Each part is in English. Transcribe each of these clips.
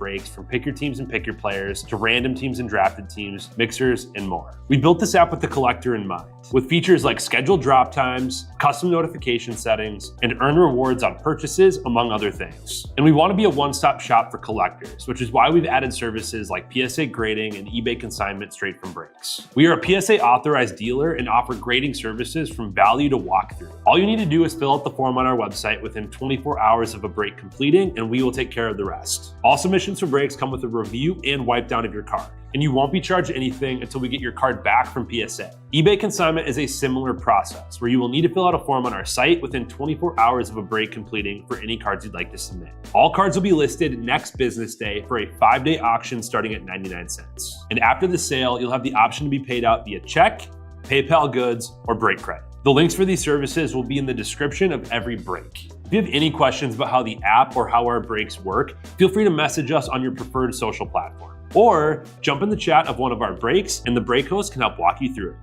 breaks from pick your teams and pick your players to random teams and drafted teams, mixers, and more. We built this app with the collector in mind, with features like scheduled drop times, custom notification settings, and earn rewards on purchases, among other things. And we want to be a one-stop shop for collectors, which is why we've added services like PSA grading and eBay consignment straight from breaks. We are a PSA authorized dealer and offer grading services from value to walkthrough. All you need to do is fill out the form on our website within 24 hours of a break completing, and we will take care of the rest. All submissions for breaks come with a review and wipe down of your card, and you won't be charged anything until we get your card back from PSA. eBay consignment is a similar process where you will need to fill out a form on our site within 24 hours of a break completing for any cards you'd like to submit. All cards will be listed next business day for a 5-day auction starting at 99 cents. And after the sale, you'll have the option to be paid out via check, PayPal goods, or break credit. The links for these services will be in the description of every break. If you have any questions about how the app or how our breaks work, feel free to message us on your preferred social platform. Or jump in the chat of one of our breaks and the break host can help walk you through it.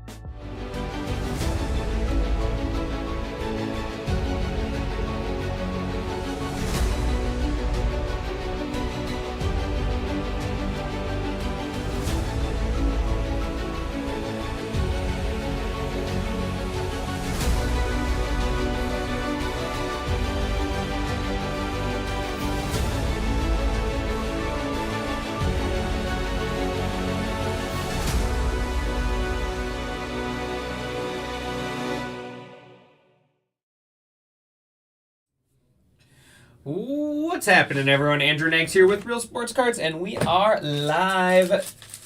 What's happening, everyone? Andrew Nags here with Real Sports Cards, and we are live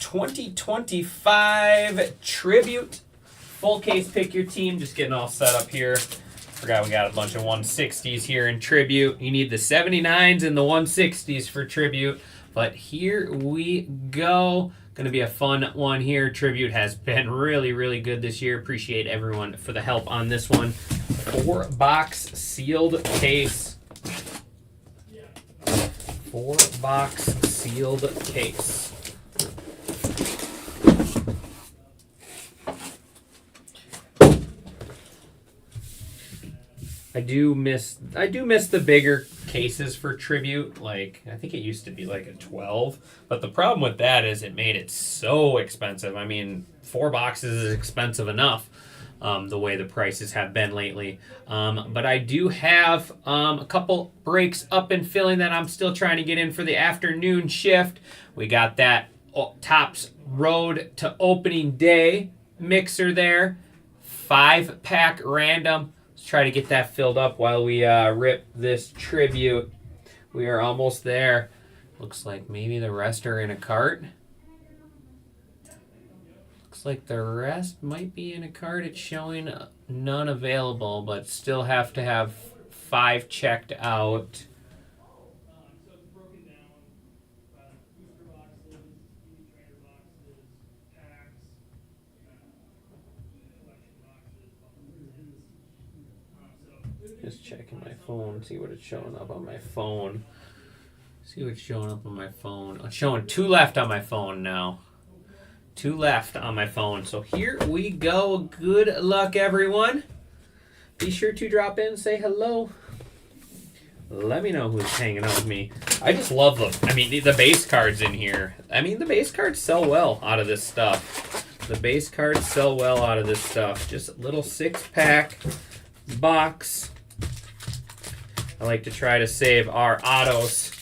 2025 Tribute. Full case, pick your team. Just getting all set up here. Forgot we got a bunch of 160s here in Tribute. You need the 79s and the 160s for Tribute. But here we go. Going to be a fun one here. Tribute has been really, really good this year. Appreciate everyone for the help on this one. 4-box sealed case. 4-box sealed case. I do miss the bigger cases for Tribute. Like, I think it used to be like a 12, but the problem with that is it made it so expensive. I mean, 4 boxes is expensive enough. The way the prices have been lately. But I do have a couple breaks up and filling that I'm still trying to get in for the afternoon shift. We got that Topps Road to Opening Day mixer there. 5-pack random. Let's try to get that filled up while we rip this Tribute. We are almost there. Looks like maybe the rest are in a cart. Looks like the rest might be in a cart. It's showing none available, but still have to have 5 checked out. Just checking my phone, see what it's showing up on my phone. See what's showing up on my phone. It's showing 2 left on my phone now. 2 left on my phone. So here we go. Good luck, everyone. Be sure to drop in and say hello. Let me know who's hanging out with me. I just love the base cards in here. I mean, the base cards sell well out of this stuff. The base cards sell well out of this stuff. Just a little 6-pack box. I like to try to save our autos.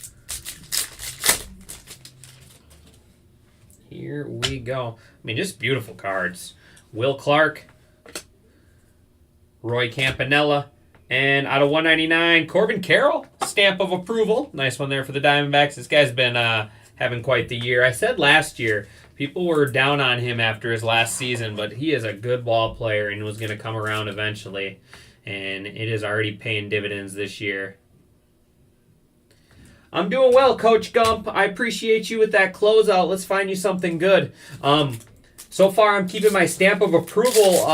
Here we go. I mean, just beautiful cards. Will Clark, Roy Campanella, and out of 199, Corbin Carroll, stamp of approval. Nice one there for the Diamondbacks. This guy's been having quite the year. I said last year, people were down on him after his last season, but he is a good ball player and was going to come around eventually. And it is already paying dividends this year. I'm doing well, Coach Gump. I appreciate you with that closeout. Let's find you something good. So far, I'm keeping my stamp of approval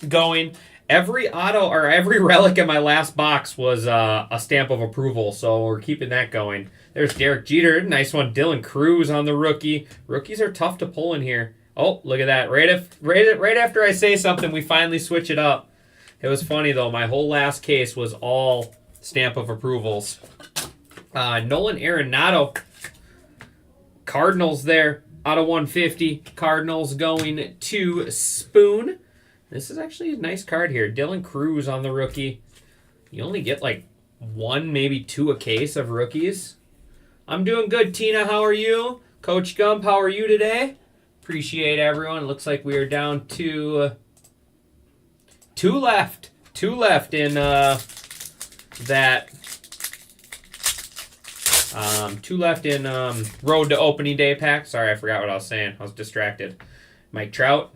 going. Every auto or every relic in my last box was a stamp of approval, so we're keeping that going. There's Derek Jeter. Nice one. Dylan Cruz on the rookie. Rookies are tough to pull in here. Oh, look at that. Right after I say something, we finally switch it up. It was funny, though. My whole last case was all stamp of approvals. Nolan Arenado Cardinals there out of 150. Cardinals going to Spoon. This is actually a nice card here. Dylan Cruz on the rookie. You only get like 1, maybe 2 a case of rookies. I'm doing good, Tina. How are you? Coach Gump, how are you today? Appreciate everyone. Looks like we are down to 2 left. 2 left in that. 2 left in Road to Opening Day pack. Sorry, I forgot what I was saying. I was distracted. Mike Trout.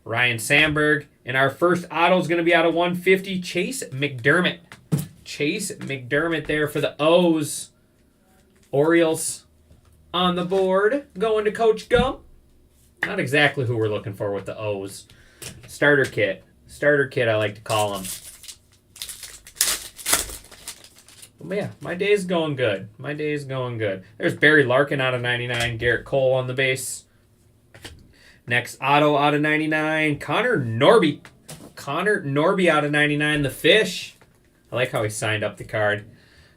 Ryan Sandberg. And our first auto is going to be out of 150. Chase McDermott. Chase McDermott there for the O's. Orioles on the board. Going to Coach Gump. Not exactly who we're looking for with the O's. Starter kit. Starter kit, I like to call them. But yeah, my day's going good. My day's going good. There's Barry Larkin out of 99. Garrett Cole on the base. Next auto out of 99. Connor Norby. Connor Norby out of 99. The Fish. I like how he signed up the card.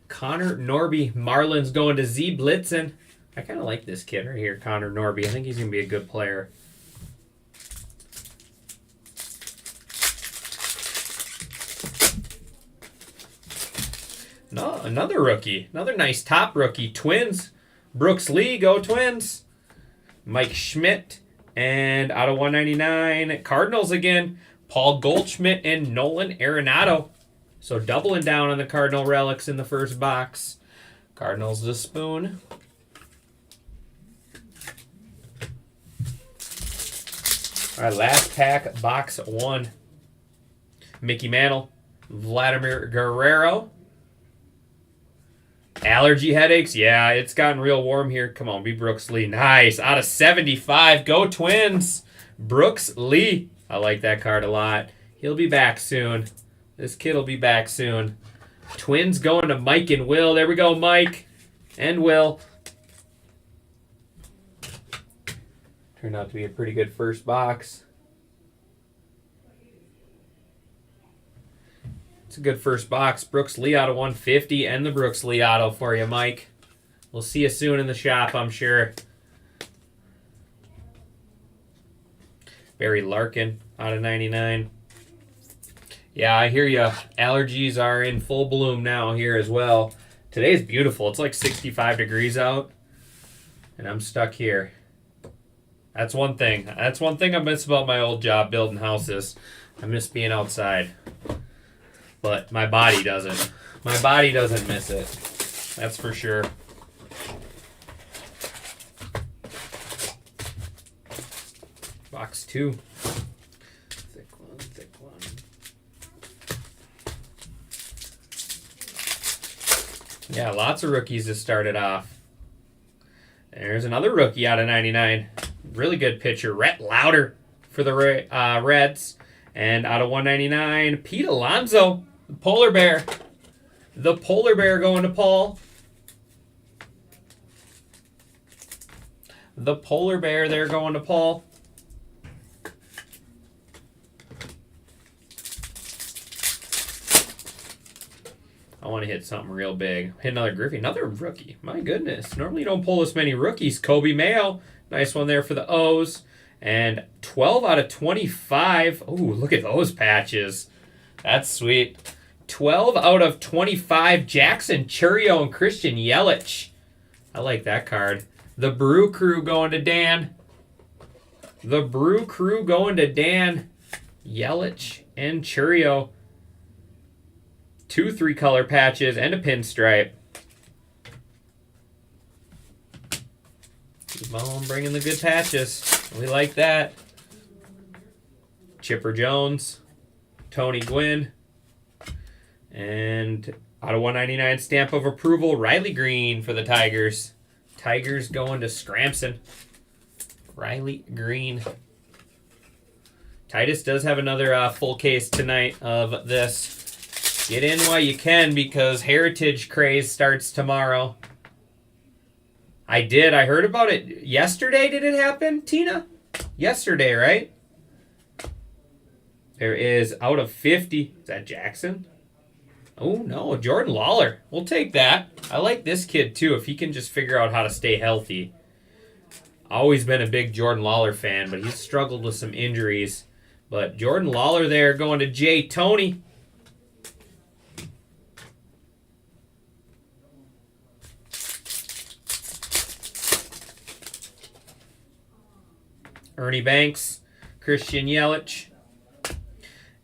Connor Norby. Marlins going to Z Blitzen. I kind of like this kid right here, Connor Norby. I think he's going to be a good player. No, another rookie. Another nice top rookie. Twins. Brooks Lee. Go Twins. Mike Schmidt. And out of 199, Cardinals again. Paul Goldschmidt and Nolan Arenado. So doubling down on the Cardinal relics in the first box. Cardinals to Spoon. All right, last pack, box 1. Mickey Mantle. Vladimir Guerrero. Allergy headaches? Yeah, it's gotten real warm here. Come on, be Brooks Lee. Nice. Out of 75. Go Twins. Brooks Lee. I like that card a lot. He'll be back soon. This kid will be back soon. Twins going to Mike and Will. There we go, Mike and Will. Turned out to be a pretty good first box. It's a good first box. Brooks Lee out of 150 and the Brooks Lee auto for you, Mike. We'll see you soon in the shop, I'm sure. Barry Larkin out of 99. Yeah, I hear you. Allergies are in full bloom now here as well. Today's beautiful. It's like 65 degrees out, and I'm stuck here. That's one thing. That's one thing I miss about my old job building houses. I miss being outside. But my body doesn't. My body doesn't miss it. That's for sure. Box 2. Thick one, thick one. Yeah, lots of rookies that started off. There's another rookie out of 99. Really good pitcher. Rhett Lauder for the Reds. And out of 199, Pete Alonso. Polar Bear. The Polar Bear going to Paul. The Polar Bear there going to Paul. I want to hit something real big. Hit another Griffey. Another rookie. My goodness. Normally you don't pull this many rookies. Kobe Mayo. Nice one there for the O's. And 12 out of 25. Oh, look at those patches. That's sweet. 12 out of 25, Jackson Chourio and Christian Yelich. I like that card. The Brew Crew going to Dan. The Brew Crew going to Dan. Yelich and Chourio. 2 3-color patches and a pinstripe. Keep on bringing the good patches. We like that. Chipper Jones. Tony Gwynn. And out of 199, stamp of approval, Riley Green for the Tigers. Tigers going to Scramson. Riley Green. Titus does have another full case tonight of this. Get in while you can because Heritage Craze starts tomorrow. I did. I heard about it yesterday. Did it happen, Tina? Yesterday, right? There is out of 50. Is that Jackson? Oh, no, Jordan Lawler. We'll take that. I like this kid, too, if he can just figure out how to stay healthy. Always been a big Jordan Lawler fan, but he's struggled with some injuries. But Jordan Lawler there going to Jay Tony. Ernie Banks, Christian Yelich.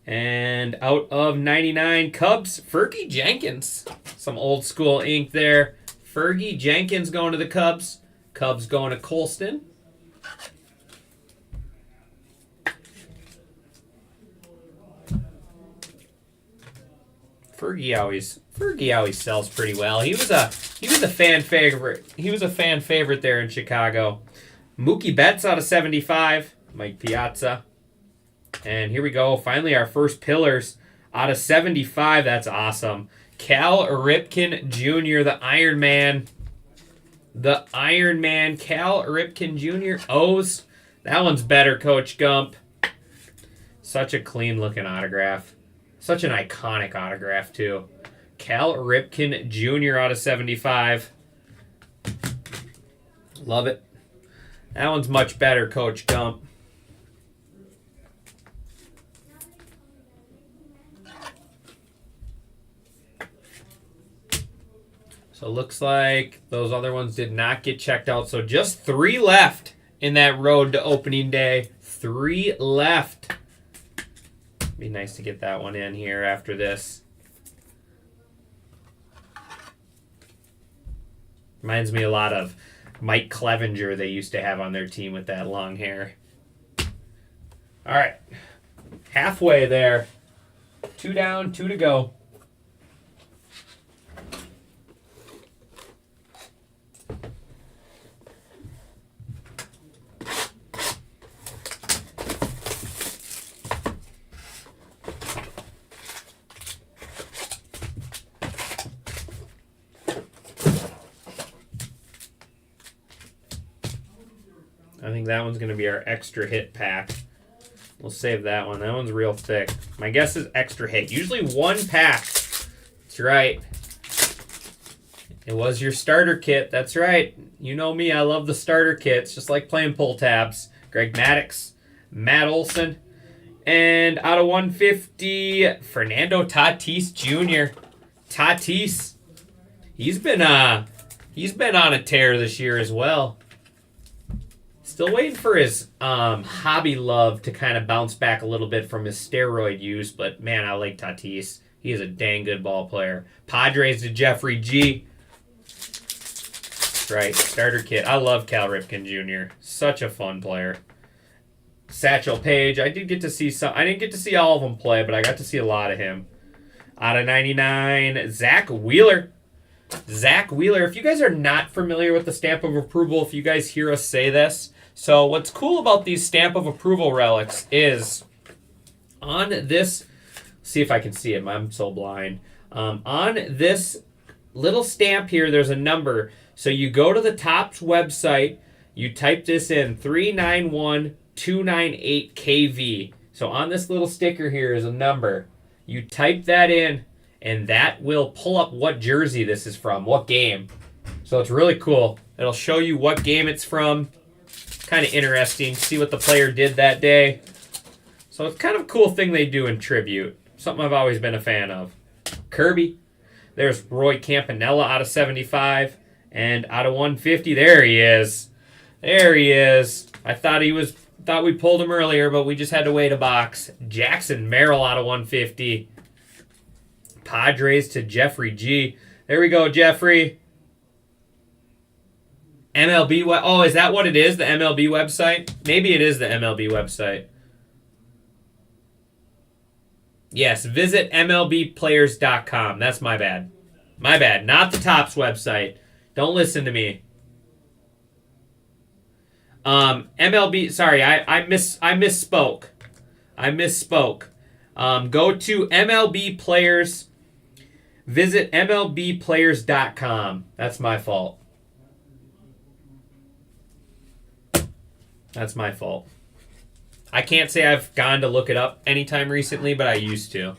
And out of 99 Cubs, Fergie Jenkins. Some old school ink there. Fergie Jenkins going to the Cubs. Cubs going to Colston. Fergie always sells pretty well. He was a fan favorite. He was a fan favorite there in Chicago. Mookie Betts out of 75. Mike Piazza. And here we go. Finally, our first pillars out of 75. That's awesome. Cal Ripken Jr., the Iron Man. The Iron Man, Cal Ripken Jr. O's. That one's better, Coach Gump. Such a clean-looking autograph. Such an iconic autograph, too. Cal Ripken Jr. out of 75. Love it. That one's much better, Coach Gump. So it looks like those other ones did not get checked out. So just 3 left in that road to opening day. 3 left. Be nice to get that one in here after this. Reminds me a lot of Mike Clevenger they used to have on their team with that long hair. All right. Halfway there. 2 down, 2 to go. I think that one's going to be our extra hit pack. We'll save that one. That one's real thick. My guess is extra hit. Usually 1 pack. That's right. It was your starter kit. That's right. You know me. I love the starter kits. Just like playing pull tabs. Greg Maddux. Matt Olson. And out of 150, Fernando Tatis Jr. Tatis. He's been on a tear this year as well. Still waiting for his hobby love to kind of bounce back a little bit from his steroid use, but man, I like Tatis. He is a dang good ball player. Padres to Jeffrey G. That's right, starter kit. I love Cal Ripken Jr. Such a fun player. Satchel Paige. I didn't get to see all of them play, but I got to see a lot of him. Out of 99, Zach Wheeler. Zach Wheeler. If you guys are not familiar with the stamp of approval, if you guys hear us say this, so what's cool about these stamp of approval relics is on this, see if I can see it, I'm so blind. On this little stamp here, there's a number. So you go to the Topps website, you type this in, 391298KV. So on this little sticker here is a number. You type that in, and that will pull up what jersey this is from, what game. So it's really cool. It'll show you what game it's from. Kind of interesting. See what the player did that day. So it's kind of a cool thing they do in tribute. Something I've always been a fan of. Kirby. There's Roy Campanella out of 75. And out of 150, there he is. There he is. I thought we pulled him earlier, but we just had to wait a box. Jackson Merrill out of 150. Padres to Jeffrey G. There we go, Jeffrey. MLB, oh, is that what it is, the MLB website? Maybe it is the MLB website. Yes, visit MLBplayers.com. That's my bad. My bad, not the Topps website. Don't listen to me. MLB, sorry, I misspoke. Go to MLB Players. Visit MLBplayers.com. That's my fault. That's my fault. I can't say I've gone to look it up anytime recently, but I used to.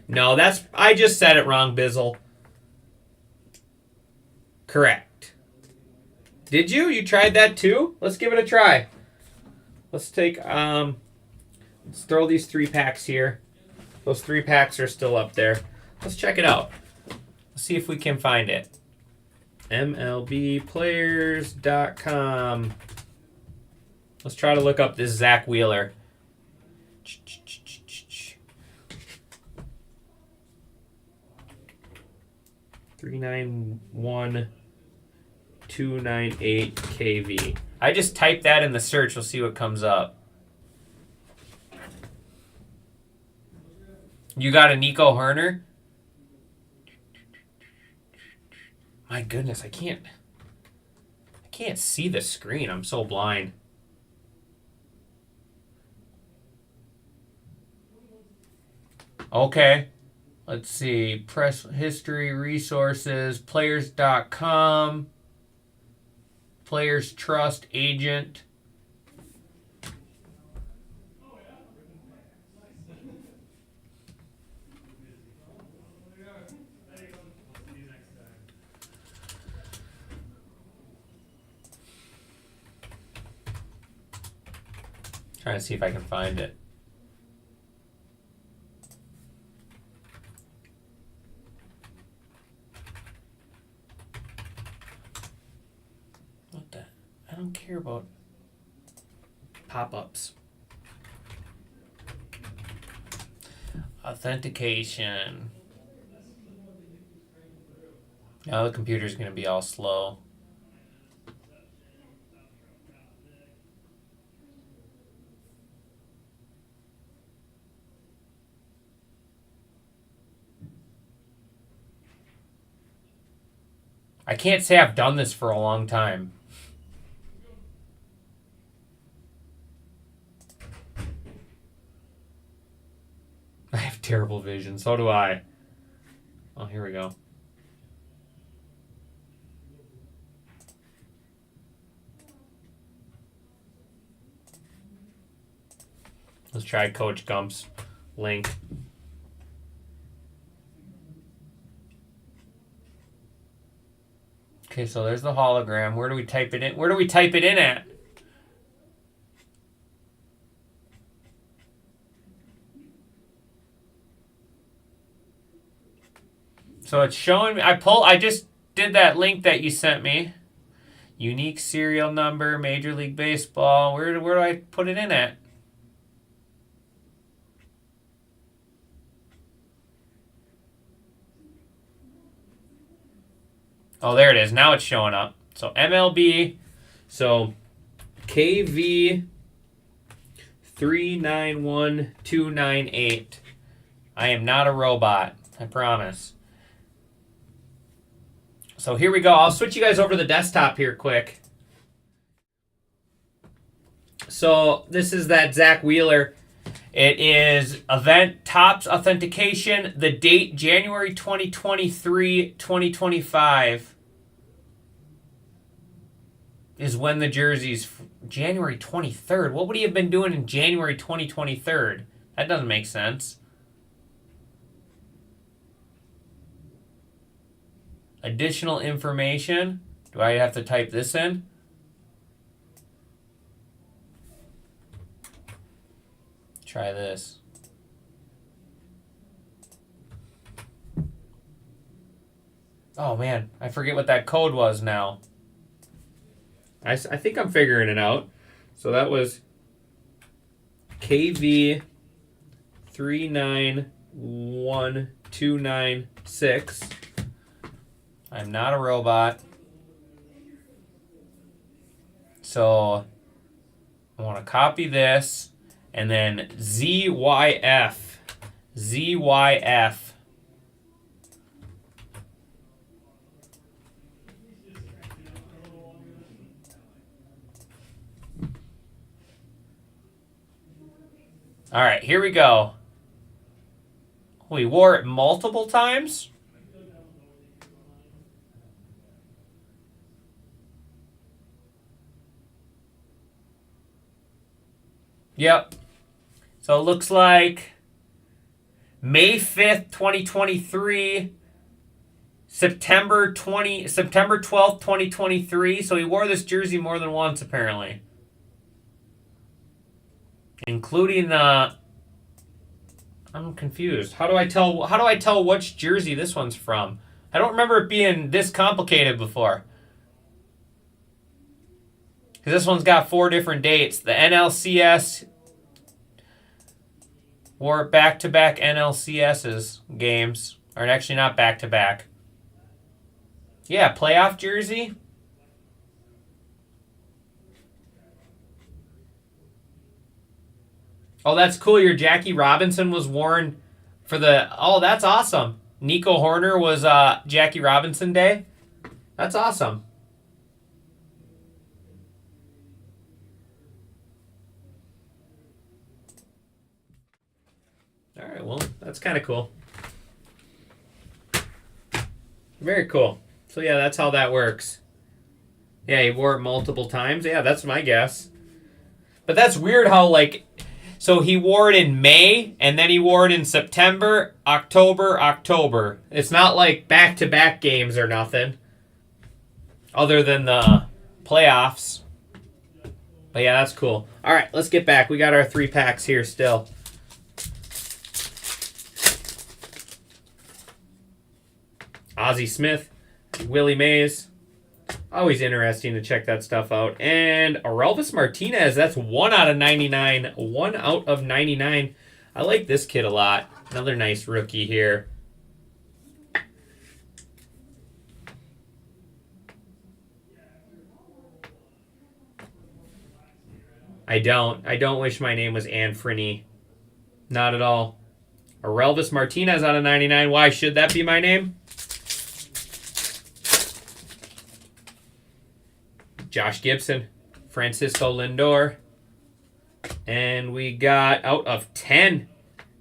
No, I just said it wrong, Bizzle. Correct. Did you? You tried that too? Let's give it a try. Let's take, let's throw these 3-packs here. Those 3-packs are still up there. Let's check it out. Let's see if we can find it. MLBplayers.com. Let's try to look up this Zach Wheeler. 391298 KV. I just type that in the search. We'll see what comes up. You got a Nico Herner? My goodness, I can't see the screen. I'm so blind. Okay. Let's see. Press history, resources, players.com, Players Trust Agent. Trying to see if I can find it. What the? I don't care about pop-ups. Authentication. Now the computer's going to be all slow. I can't say I've done this for a long time. I have terrible vision. So do I. Oh, here we go. Let's try Coach Gump's link. Okay, so there's the hologram. Where do we type it in? Where do we type it in at? So it's showing me. I just did that link that you sent me. Unique serial number, Major League Baseball. Where do I put it in at? Oh, there it is. Now it's showing up. So MLB. So KV 391298. I am not a robot. I promise. So here we go. I'll switch you guys over to the desktop here quick. So this is that Zach Wheeler. It is event Topps authentication. The date January 2023, 2025 is when the jerseys. January 23rd. What would he have been doing in January 2023? That doesn't make sense. Additional information. Do I have to type this in? Try this. Oh man, I forget what that code was now. I think I'm figuring it out. So that was KV 391296. I'm not a robot. So I want to copy this and then ZYF. ZYF. All right, here we go. We wore it multiple times. Yep. So it looks like May 5th, 2023. September 12th, 2023. So he wore this jersey more than once, apparently. Including the... I'm confused. How do I tell which jersey this one's from? I don't remember it being this complicated before. Because this one's got 4 different dates. The NLCS wore back-to-back NLCS's games. Or actually not back-to-back. Yeah, playoff jersey. Oh, that's cool. Your Jackie Robinson was worn for the... Oh, that's awesome. Nico Horner was Jackie Robinson Day. That's awesome. All right, well, that's kind of cool. Very cool. So, yeah, that's how that works. Yeah, he wore it multiple times. Yeah, that's my guess. But that's weird how, like... So he wore it in May, and then he wore it in September, October. It's not like back-to-back games or nothing. Other than the playoffs. But yeah, that's cool. All right, let's get back. We got our 3 packs here still. Ozzie Smith, Willie Mays. Always interesting to check that stuff out. And Aurelvis Martinez, that's 1 out of 99. 1 out of 99. I like this kid a lot. Another nice rookie here. I don't wish my name was Anfernee. Not at all. Aurelvis Martinez out of 99. Why should that be my name? Josh Gibson, Francisco Lindor, and we got out of 10,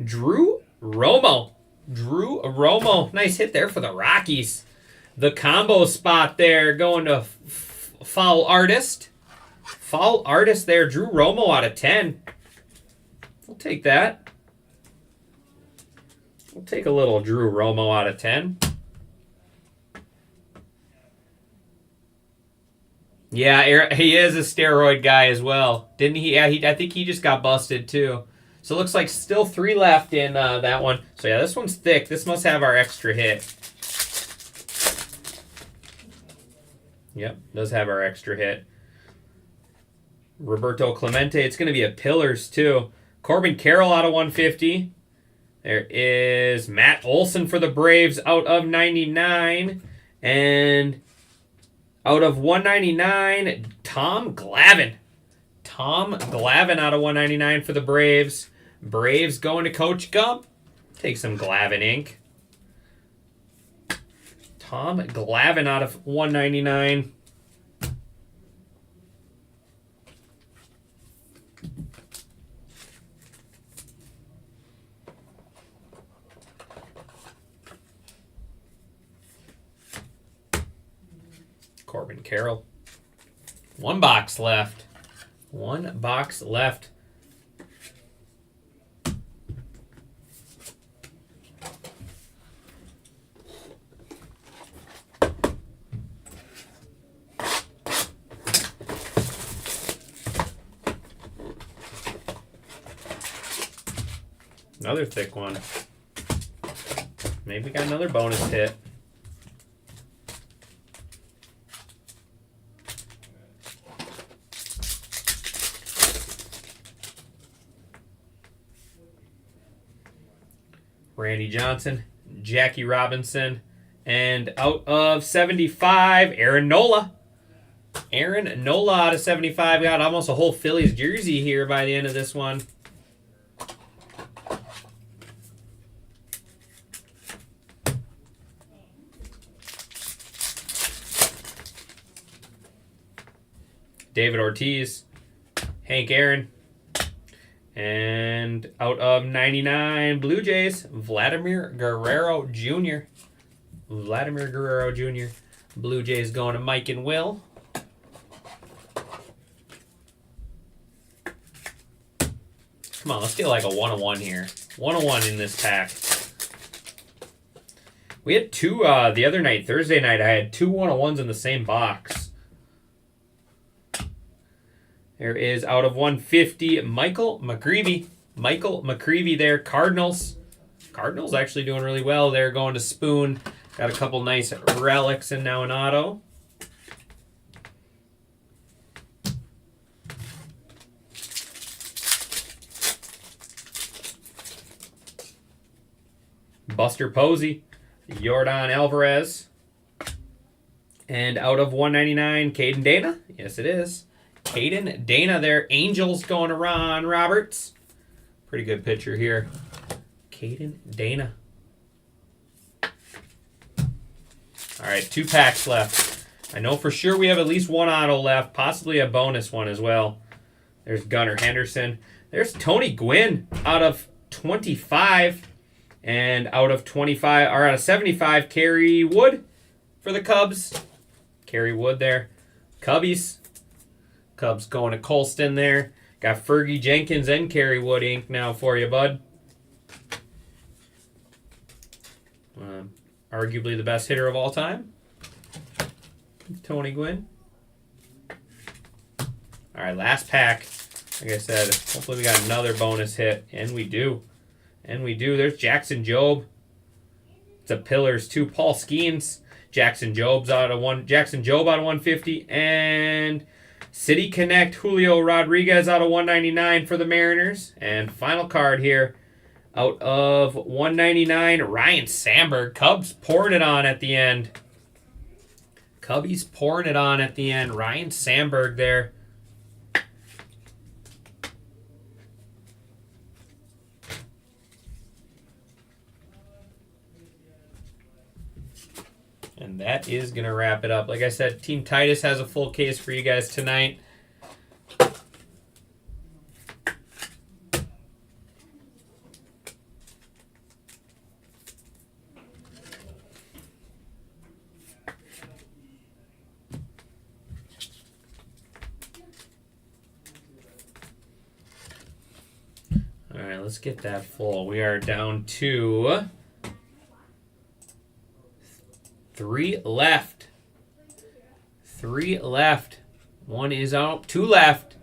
Drew Romo. Drew Romo, nice hit there for the Rockies. The combo spot there going to Foul Artist. Foul Artist there, Drew Romo out of 10. We'll take that. We'll take a little Drew Romo out of 10. Yeah, he is a steroid guy as well. Didn't he? Yeah, I think he just got busted too. So it looks like still 3 left in that one. So yeah, this one's thick. This must have our extra hit. Yep, does have our extra hit. Roberto Clemente. It's going to be a Pillars too. Corbin Carroll out of 150. There is Matt Olson for the Braves out of 99. And... out of 199, Tom Glavine. Tom Glavine out of 199 for the Braves. Braves going to Coach Gump. Take some Glavine ink. Tom Glavine out of 199. Corbin Carroll. 1 box left. 1 box left. Another thick one. Maybe we got another bonus hit. Randy Johnson, Jackie Robinson, and out of 75, Aaron Nola. Aaron Nola out of 75. Got almost a whole Phillies jersey here by the end of this one. David Ortiz, Hank Aaron, and out of 99 Blue Jays, Vladimir Guerrero Jr. Vladimir Guerrero Jr. Blue Jays going to Mike and Will. Come on, let's get like a 101 here. 101 in this pack. We had two the other night, Thursday night. I had two 101s in the same box. There is out of 150, Michael McCreevy. Michael McCreevy there, Cardinals. Cardinals actually doing really well. They're going to Spoon. Got a couple nice relics and now an auto. Buster Posey, Yordan Alvarez. And out of 199, Caden Dana. Yes, it is. Caden Dana there. Angels going to Ron Roberts. Pretty good picture here. Caden Dana. All right, 2 packs left. I know for sure we have at least one auto left, possibly a bonus one as well. There's Gunnar Henderson. There's Tony Gwynn out of 25. And out of 25, or out of 75, Kerry Wood for the Cubs. Kerry Wood there. Cubbies. Cubs going to Colston there. Got Fergie Jenkins and Kerry Wood ink now for you, bud. Arguably the best hitter of all time. Tony Gwynn. All right, last pack. Like I said, hopefully we got another bonus hit. And we do. And we do. There's Jackson Jobe. It's a Pillars 2. Paul Skeens. Jackson Jobe out of 150. And City Connect Julio Rodriguez out of 199 for the Mariners. And final card here. Out of 199, Ryan Sandberg. Cubs pouring it on at the end. Cubbies pouring it on at the end. Ryan Sandberg there. And that is going to wrap it up. Like I said, Team Titus has a full case for you guys tonight. All right, let's get that full. We are down to 3 left. 3 left. 1 is out. 2 left.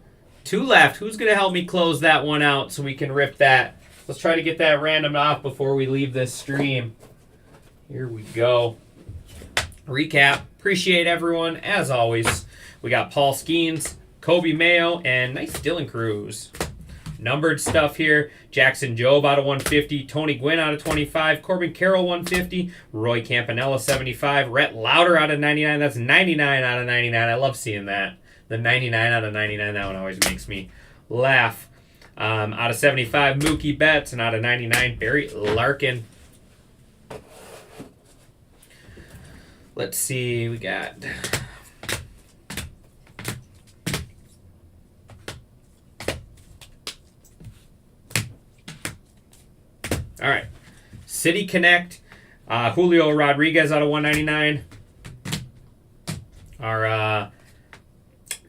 2 left. Who's going to help me close that one out so we can rip that? Let's try to get that random off before we leave this stream. Here we go. Recap. Appreciate everyone. As always, we got Paul Skeens, Kobe Mayo, and nice Dylan Cruz. Numbered stuff here. Jackson Jobe out of 150. Tony Gwynn out of 25. Corbin Carroll 150. Roy Campanella 75. Rhett Lauder out of 99. That's 99 out of 99. I love seeing that. The 99 out of 99. That one always makes me laugh. Out of 75, Mookie Betts. And out of 99, Barry Larkin. Let's see. We got... All right. City Connect. Julio Rodriguez out of 199. Our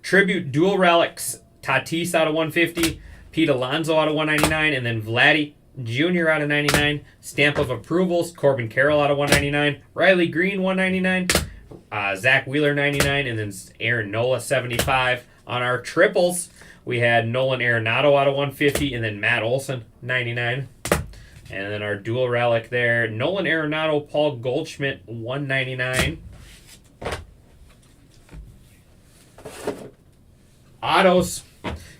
Tribute Dual Relics. Tatis out of 150. Pete Alonso out of 199. And then Vladdy Jr. out of 99. Stamp of Approvals. Corbin Carroll out of 199. Riley Green 199. Zach Wheeler 99. And then Aaron Nola 75. On our triples, we had Nolan Arenado out of 150. And then Matt Olson 99. And then our dual relic there, Nolan Arenado, Paul Goldschmidt, 199. Autos,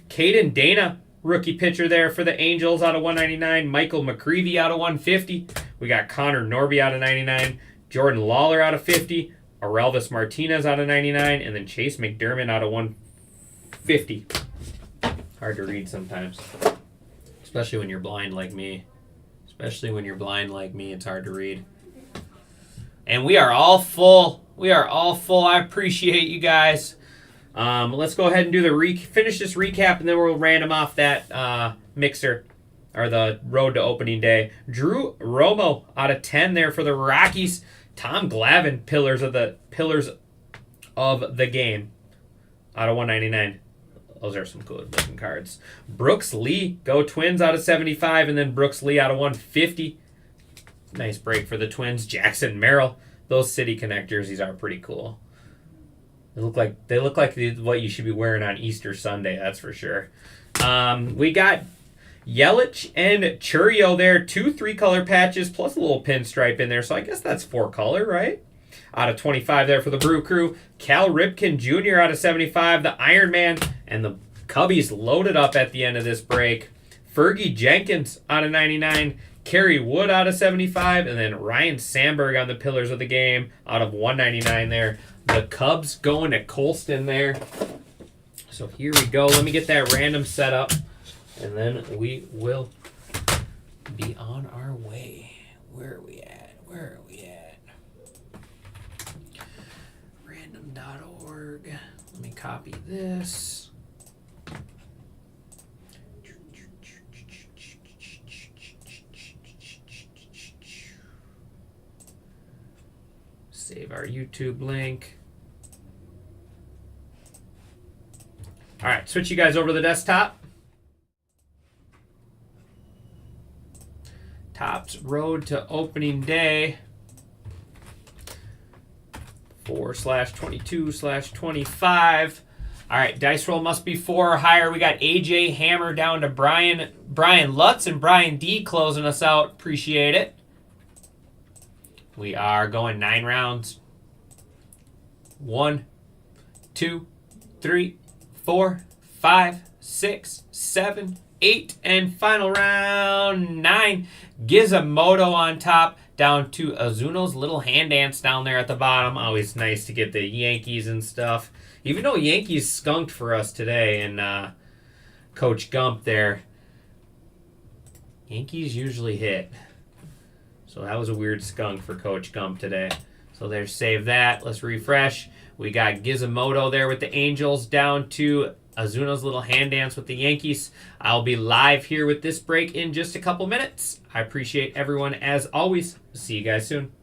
Caden Dana, rookie pitcher there for the Angels out of 199. Michael McCreevy out of 150. We got Connor Norby out of 99. Jordan Lawler out of 50. Aurelvis Martinez out of 99. And then Chase McDermott out of 150. Hard to read sometimes, especially when you're blind like me. Especially when you're blind like me, it's hard to read. And we are all full. We are all full. I appreciate you guys. Let's go ahead and do the finish this recap, and then we'll random off that mixer, or the road to opening day. Drew Romo out of 10 there for the Rockies. Tom Glavine, pillars of the game, out of 199. Those are some good looking cards. Brooks Lee, go Twins out of 75, and then Brooks Lee out of 150. Nice break for the Twins. Jackson Merrill. Those City Connect jerseys are pretty cool. They look like what you should be wearing on Easter Sunday, that's for sure. We got Yelich and Churio there. 2 3-color patches plus a little pinstripe in there. So I guess that's 4-color, right? Out of 25 there for the Brew Crew. Cal Ripken Jr. out of 75. The Iron Man and the Cubbies loaded up at the end of this break. Fergie Jenkins out of 99. Kerry Wood out of 75. And then Ryan Sandberg on the Pillars of the Game out of 199 there. The Cubs going to Colston there. So here we go. Let me get that random set up. And then we will be on our way. Where are we at? Random.org. Let me copy this. Save our YouTube link. All right, switch you guys over to the desktop. Topps Road to Opening Day 4/22/25. All right, dice roll must be 4 or higher. We got AJ Hammer down to Brian Lutz and Brian D closing us out. Appreciate it. We are going 9 rounds. 1, 2, 3, 4, 5, 6, 7, 8, and final round 9. Gizmodo on top, down to Azuno's little hand dance down there at the bottom. Always nice to get the Yankees and stuff. Even though Yankees skunked for us today and Coach Gump there, Yankees usually hit. So that was a weird skunk for Coach Gump today. So there's save that. Let's refresh. We got Gizmodo there with the Angels down to Azuno's little hand dance with the Yankees. I'll be live here with this break in just a couple minutes. I appreciate everyone as always. See you guys soon.